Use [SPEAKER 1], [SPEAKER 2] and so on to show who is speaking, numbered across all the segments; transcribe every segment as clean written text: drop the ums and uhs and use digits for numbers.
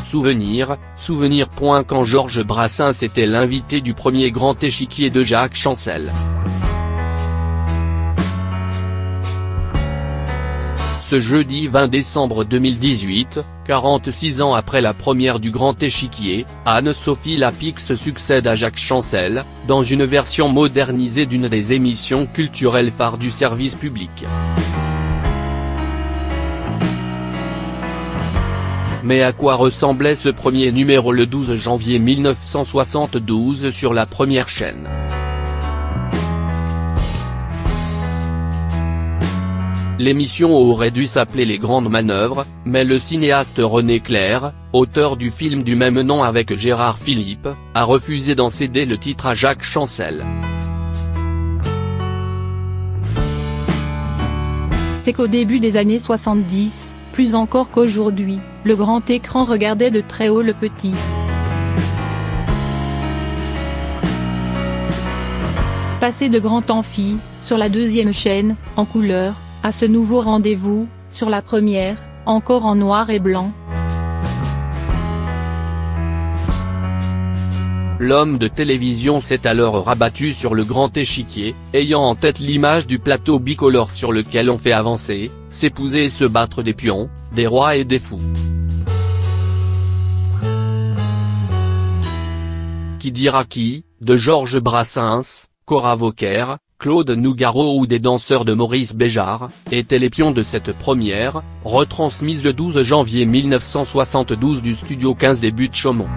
[SPEAKER 1] souvenir, souvenir. Quand Georges Brassens était l'invité du premier Grand Échiquier de Jacques Chancel. Ce jeudi 20 décembre 2018, 46 ans après la première du Grand Échiquier, Anne-Sophie Lapix succède à Jacques Chancel, dans une version modernisée d'une des émissions culturelles phares du service public. Mais à quoi ressemblait ce premier numéro le 12 janvier 1972 sur la première chaîne? L'émission aurait dû s'appeler Les Grandes Manœuvres, mais le cinéaste René Clair, auteur du film du même nom avec Gérard Philippe, a refusé d'en céder le titre à Jacques Chancel.
[SPEAKER 2] C'est qu'au début des années 70, plus encore qu'aujourd'hui, le grand écran regardait de très haut le petit. Passer de grand amphi, sur la deuxième chaîne, en couleur, à ce nouveau rendez-vous, sur la première, encore en noir et blanc.
[SPEAKER 1] L'homme de télévision s'est alors rabattu sur le Grand Échiquier, ayant en tête l'image du plateau bicolore sur lequel on fait avancer, s'épouser et se battre des pions, des rois et des fous. Qui dira qui, de Georges Brassens, Cora Vauquer, Claude Nougaro ou des danseurs de Maurice Béjart, étaient les pions de cette première, retransmise le 12 janvier 1972 du Studio 15 des Buttes-Chaumont.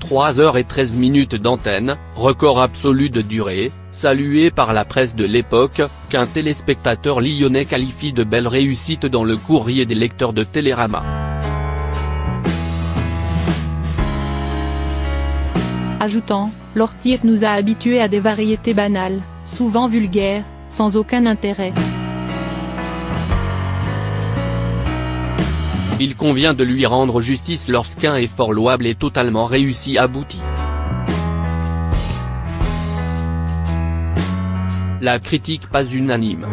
[SPEAKER 1] 3h13 d'antenne, record absolu de durée, salué par la presse de l'époque, qu'un téléspectateur lyonnais qualifie de belle réussite dans le courrier des lecteurs de Télérama.
[SPEAKER 2] Ajoutant, l'ortie nous a habitués à des variétés banales, souvent vulgaires, sans aucun intérêt.
[SPEAKER 1] Il convient de lui rendre justice lorsqu'un effort louable et totalement réussi aboutit. La critique pas unanime.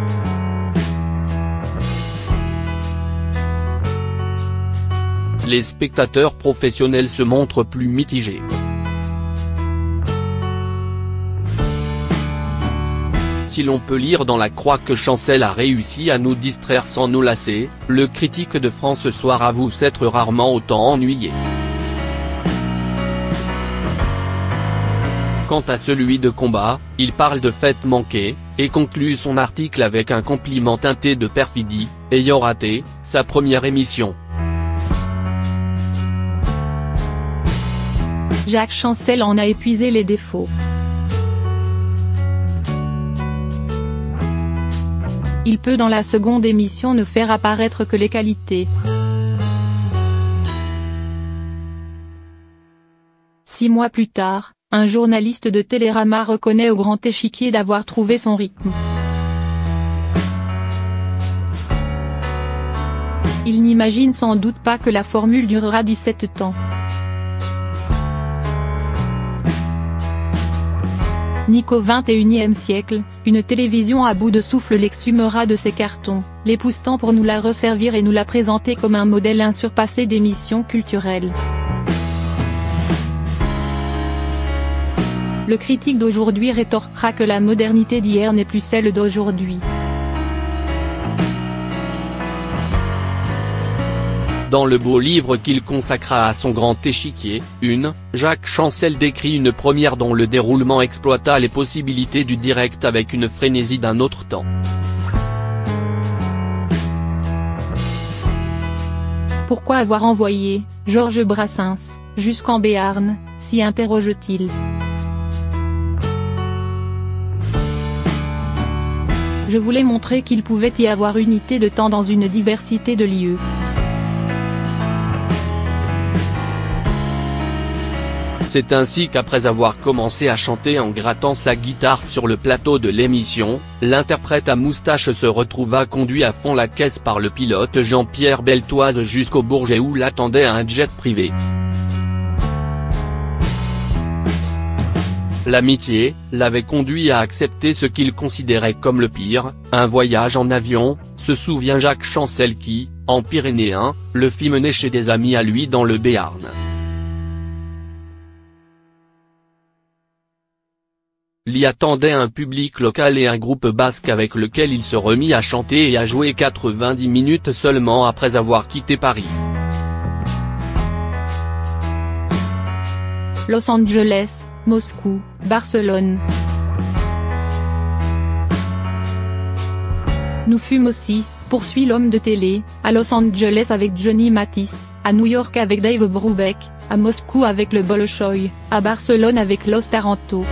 [SPEAKER 1] Les spectateurs professionnels se montrent plus mitigés. Si l'on peut lire dans la Croix que Chancel a réussi à nous distraire sans nous lasser, le critique de France Ce Soir avoue s'être rarement autant ennuyé. Quant à celui de Combat, il parle de fêtes manquées, et conclut son article avec un compliment teinté de perfidie, ayant raté sa première émission.
[SPEAKER 2] Jacques Chancel en a épuisé les défauts. Il peut dans la seconde émission ne faire apparaître que les qualités. 6 mois plus tard, un journaliste de Télérama reconnaît au Grand Échiquier d'avoir trouvé son rythme. Il n'imagine sans doute pas que la formule durera 17 ans. Ni qu'au XXIe siècle, une télévision à bout de souffle l'exhumera de ses cartons, l'époussetant pour nous la resservir et nous la présenter comme un modèle insurpassé d'émission culturelle. Le critique d'aujourd'hui rétorquera que la modernité d'hier n'est plus celle d'aujourd'hui.
[SPEAKER 1] Dans le beau livre qu'il consacra à son Grand Échiquier, Jacques Chancel décrit une première dont le déroulement exploita les possibilités du direct avec une frénésie d'un autre temps.
[SPEAKER 2] Pourquoi avoir envoyé Georges Brassens jusqu'en Béarn, s'y interroge-t-il. Je voulais montrer qu'il pouvait y avoir unité de temps dans une diversité de lieux.
[SPEAKER 1] C'est ainsi qu'après avoir commencé à chanter en grattant sa guitare sur le plateau de l'émission, l'interprète à moustache se retrouva conduit à fond la caisse par le pilote Jean-Pierre Beltoise jusqu'au Bourget où l'attendait un jet privé. l'amitié, l'avait conduit à accepter ce qu'il considérait comme le pire, un voyage en avion, se souvient Jacques Chancel qui, en Pyrénéen, le fit mener chez des amis à lui dans le Béarn. L'y attendait un public local et un groupe basque avec lequel il se remit à chanter et à jouer 90 minutes seulement après avoir quitté Paris.
[SPEAKER 2] Los Angeles, Moscou, Barcelone. Nous fûmes aussi, poursuit l'homme de télé, à Los Angeles avec Johnny Mathis, à New York avec Dave Brubeck, à Moscou avec le Bolshoi, à Barcelone avec Los Taranto.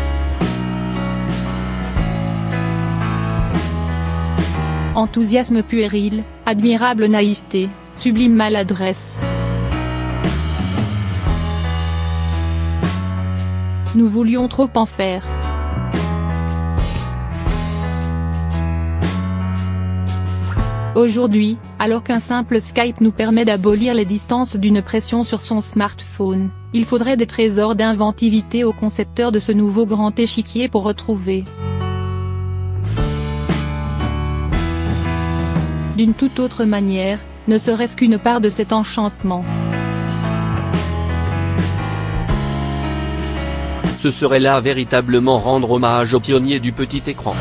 [SPEAKER 2] Enthousiasme puéril, admirable naïveté, sublime maladresse. Nous voulions trop en faire. Aujourd'hui, alors qu'un simple Skype nous permet d'abolir les distances d'une pression sur son smartphone, il faudrait des trésors d'inventivité aux concepteurs de ce nouveau grand échiquier pour retrouver d'une toute autre manière, ne serait-ce qu'une part de cet enchantement.
[SPEAKER 1] Ce serait là véritablement rendre hommage aux pionniers du petit écran.